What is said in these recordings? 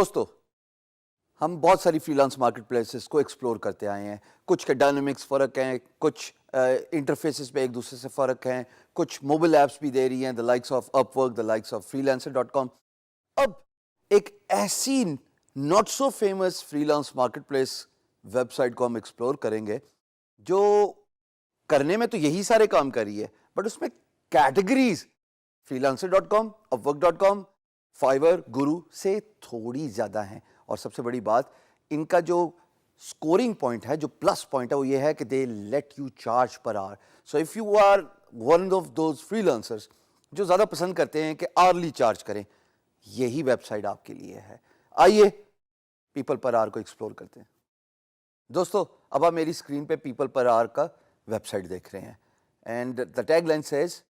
दोस्तों, हम बहुत सारी फ्रीलांस मार्केट प्लेसेस को एक्सप्लोर करते आए हैं। कुछ के डायनामिक्स फ़र्क हैं, कुछ इंटरफेसेस पे एक दूसरे से फ़र्क हैं, कुछ मोबाइल ऐप्स भी दे रही हैं, the likes of Upwork, the likes of freelancer.com। अब एक ऐसी not so famous freelance market place website को हम एक्सप्लोर करेंगे जो करने में तो यही सारे काम कर रही है, बट उसमें कैटेगरीज freelancer.com, upwork.com, फाइवर, गुरु से थोड़ी ज़्यादा हैं। और सबसे बड़ी बात, इनका जो स्कोरिंग पॉइंट है, जो प्लस पॉइंट है, वो ये है कि they let you charge per hour. So if you are one of those freelancers जो ज़्यादा पसंद करते हैं कि आरली चार्ज करें, यही वेबसाइट आपके लिए है। आइए पीपल पर आवर को एक्सप्लोर करते हैं। दोस्तों, अब आप मेरी स्क्रीन पे पीपल पर आवर का वेबसाइट देख रहे हैं and the tagline says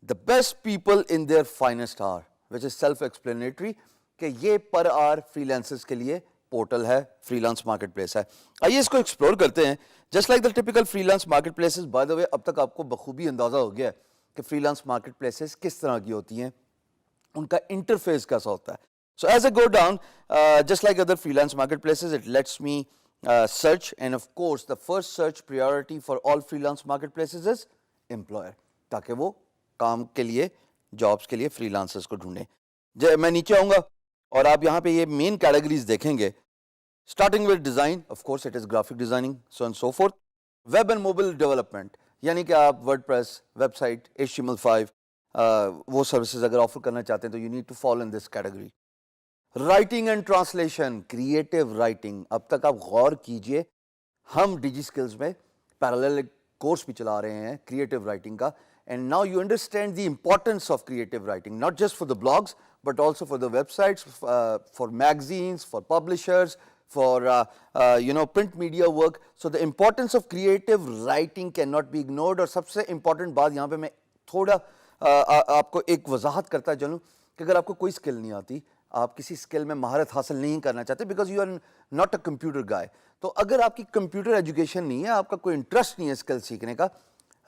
the best people in their finest hour, which is self explanatory कि ये पर आवर फ्रीलांसर्स के लिए पोर्टल है, फ्रीलांस मार्केट प्लेस है। आइए इसको एक्सप्लोर करते हैं। Just like the typical freelance market places, bye the वे अब तक आपको बखूबी अंदाजा हो गया है कि फ्रीलांस मार्केट प्लेसेस किस तरह की होती हैं, उनका इंटरफेस कैसा होता है। So as I go down, just like other freelance marketplaces, it lets me search, and of course the first search priority for all freelance marketplaces is employer, ताकि वो काम के लिए, जॉब्स के लिए फ्रीलांसर्स को ढूंढें। मैं नीचे आऊँगा और आप यहाँ पे ये मेन कैटेगरीज देखेंगे। Starting with design, of course it is graphic designing, so and so fourth. Web and mobile development, यानी कि आप वर्डप्रेस, वेबसाइट, HTML5 वो सर्विसेज अगर ऑफर करना चाहते हैं तो you need to follow in this category. Writing and translation, creative writing. अब तक आप गौर कीजिए, हम डिजिस्किल्स में पैरेलल कोर्स भी चला रहे हैं क्रिएटिव राइटिंग का, and now you understand the importance of creative writing, not just for the blogs but also for the websites, for magazines, for publishers, for print media work. So the importance of creative writing cannot be ignored. और सबसे important बात यहाँ पे मैं थोड़ा आपको एक वजाहत करता चलूँ कि अगर आपको कोई स्किल नहीं आती, आप किसी स्किल में महारत हासिल नहीं करना चाहते because you are not a computer guy, तो अगर आपकी कंप्यूटर एजुकेशन नहीं है, आपका कोई इंटरेस्ट नहीं है स्किल सीखने का,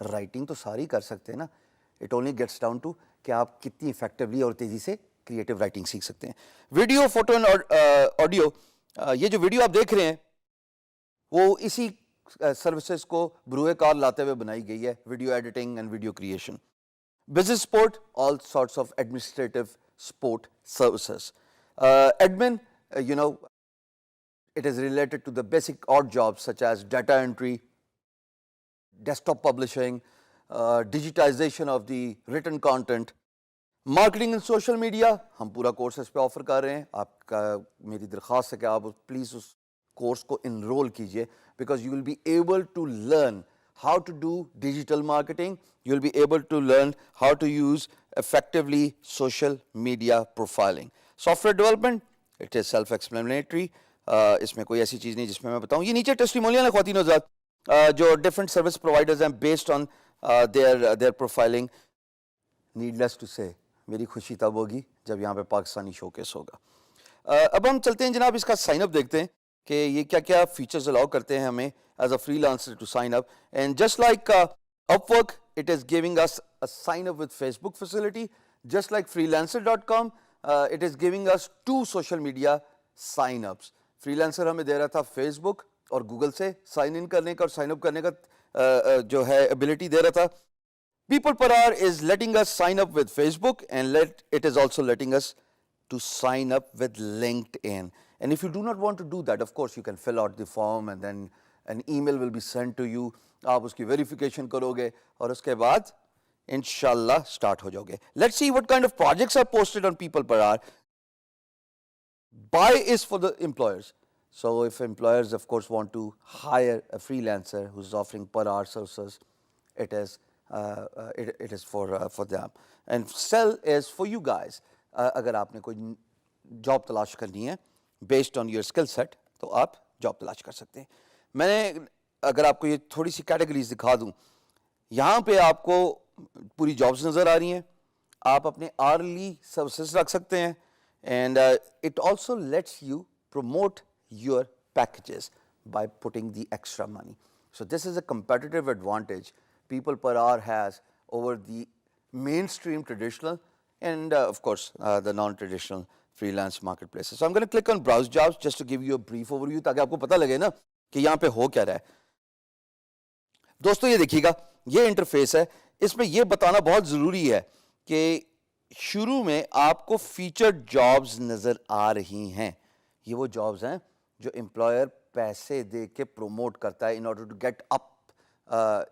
राइटिंग तो सारी कर सकते हैं ना। It only gets down to कि आप कितनी इफेक्टिवली और तेज़ी से क्रिएटिव राइटिंग सीख सकते हैं। वीडियो, फोटो एंड ऑडियो, ये जो वीडियो आप देख रहे हैं वो इसी सर्विसेज को बरूए कार लाते हुए बनाई गई है, video editing and video creation. Business support, all sorts of administrative support services. Admin, you know, it is related to the basic odd jobs such as data entry, desktop publishing, digitization of the written content, marketing and social media. हम पूरा course इस पे offer कर रहे हैं। आपका मेरी दरख्वास्त है कि आप प्लीज़ उस कोर्स को इनरोल कीजिए, because you will be able to learn how to do digital marketing, you will be able to learn how to use effectively social media profiling. Software development, it is self explanatory, इसमें कोई ऐसी चीज़ नहीं जिसमें मैं बताऊँ। ये नीचे testimonial है ख्वातीन हज़रात, जो डिफरेंट सर्विस प्रोवाइडर्स हैं based on their profiling. Needless to say मेरी खुशी तब होगी जब यहाँ पे पाकिस्तानी शोकेस होगा। अब हम चलते हैं जनाब, इसका साइन अप देखते हैं कि ये क्या क्या फीचर्स अलाउ करते हैं हमें as a freelancer to sign up. And just like Upwork, it is giving us a sign up with Facebook facility, just like freelancer.com, it is giving us 2 social media sign ups. Freelancer हमें दे रहा था Facebook और Google से sign in करने का और sign up करने का जो है एबिलिटी दे रहा था। People PerHour is letting us sign up with Facebook, and it is also letting us to sign up with LinkedIn. And if you do not want to do that, of course you can fill out the form and then an email will be sent to you. आप उसकी verification करोगे और उसके बाद इंशाल्लाह start हो जाओगे। Let's see what kind of projects are posted on People PerHour. Buy is for the employers. So if employers of course want to hire a freelancer who's offering per hour services, it is for them, and sell is for you guys. अगर आपने कोई job तलाश करनी है based on your skill set, तो आप job तलाश कर सकते हैं। मैंने अगर आपको ये थोड़ी सी कैटेगरीज दिखा दूं, यहाँ पे आपको पूरी जॉब्स नज़र आ रही हैं। आप अपने आर्ली सर्विसेज रख सकते हैं, and it also let's you promote your packages by putting the extra money. So this is a competitive advantage People PerHour has over the mainstream traditional and of course the non-traditional freelance marketplaces. So I'm going to click on browse jobs just to give you a brief overview ताकि आपको पता लगे ना कि यहाँ पे हो क्या रहा है. दोस्तों ये देखिएगा, ये इंटरफेस है. इसमें ये बताना बहुत ज़रूरी है कि शुरू में आपको फीचर्ड जॉब्स नज़र आ रही हैं. ये वो जॉब्स हैं जो एम्प्लॉयर पैसे दे के प्रोमोट करता है in order to get up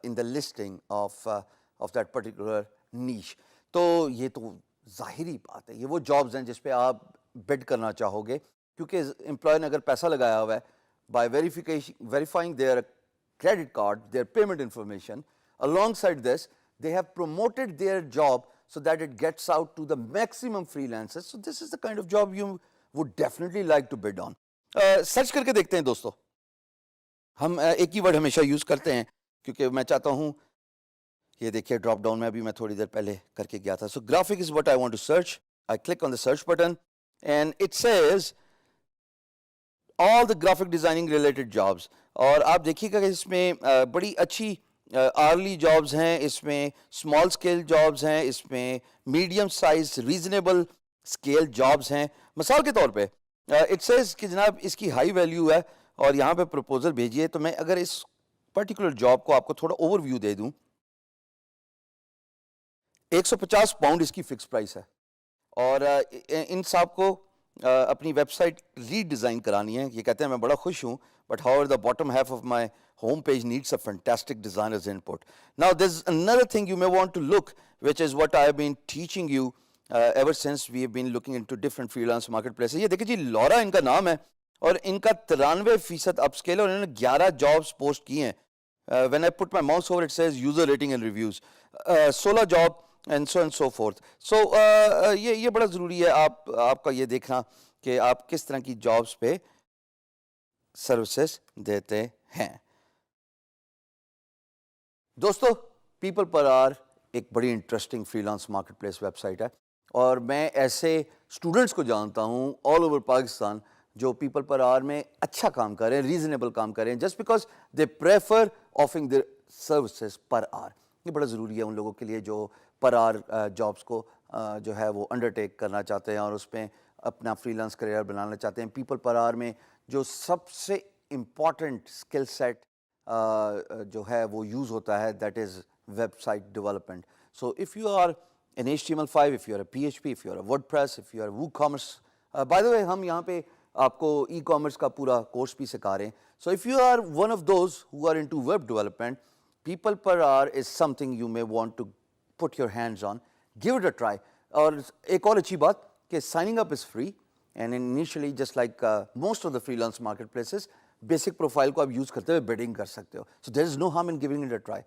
in the listing of that particular niche. तो ये तो ज़ाहिरी बात है, ये वो जॉब्स हैं जिस पे आप बिड करना चाहोगे क्योंकि एम्प्लॉयर ने अगर पैसा लगाया हुआ है by verifying their credit card, their payment information. Alongside this, they have promoted their job so that it gets out to the maximum freelancers. So this is the kind of job you would definitely like to bid on. Search करके देखते हैं दोस्तों. हम एक ही word हमेशा use करते हैं क्योंकि मैं चाहता हूँ, ये देखिए ड्रॉप डाउन में अभी मैं थोड़ी देर पहले करके गया था. So graphic is what I want to search. I click on the search button and it says all the graphic designing related jobs. और आप देखिएगा कि इसमें बड़ी अच्छी आर्ली जॉब्स हैं, इसमें स्मॉल स्केल जॉब्स हैं, इसमें medium size reasonable scale jobs हैं. मिसाल के तौर पे इट सेज कि जनाब इसकी हाई वैल्यू है और यहाँ पे प्रपोजल भेजिए. तो मैं अगर इस पर्टिकुलर जॉब को आपको थोड़ा ओवरव्यू दे दूँ, 150 पाउंड इसकी फिक्स प्राइस है और इन साहब को अपनी वेबसाइट रीडिज़ाइन करानी है. ये कहते हैं मैं बड़ा खुश हूँ, but however the bottom half of my home page needs a fantastic designer's input. Now there's another thing you may want to look, which is what I have been teaching you ever since we have been looking into different freelance marketplaces. ये देखिए जी, Laura इनका नाम है और इनका 93% upscale और इन्होंने 11 jobs post की हैं. When I put my mouse over it says user rating and reviews, 16 job and so forth. So ये बड़ा ज़रूरी है आपका ये देखना कि आप किस तरह की जॉब्स पे सर्विसेज देते हैं. दोस्तों, पीपल पर आवर एक बड़ी इंटरेस्टिंग फ्रीलांस मार्केटप्लेस वेबसाइट है और मैं ऐसे स्टूडेंट्स को जानता हूँ ऑल ओवर पाकिस्तान जो पीपल पर आवर में अच्छा काम कर रहे हैं, रीजनेबल काम कर रहे हैं, just because they prefer offering their services per hour. ये बड़ा ज़रूरी है उन लोगों के लिए जो पर आवर जॉब्स को जो है वो अंडरटेक करना चाहते हैं और उसमें अपना फ्रीलांस करियर बनाना चाहते हैं. पीपल पर आवर में जो सबसे इम्पॉर्टेंट स्किल सेट जो है वो यूज़ होता है, that is website development. So if you are an HTML5, if you are PHP, if you are WordPress, if you are WooCommerce, by the way हम यहाँ पे आपको ई-कॉमर्स का पूरा कोर्स भी सिखा रहे हैं. So if you are one of those who are into web development, people per hour is something you may want to put your hands on. Give it a try. और एक और अच्छी बात कि signing up is free and initially just like most of the freelance marketplaces, basic profile को आप use करते हुए bidding कर सकते हो. So there is no harm in giving it a try.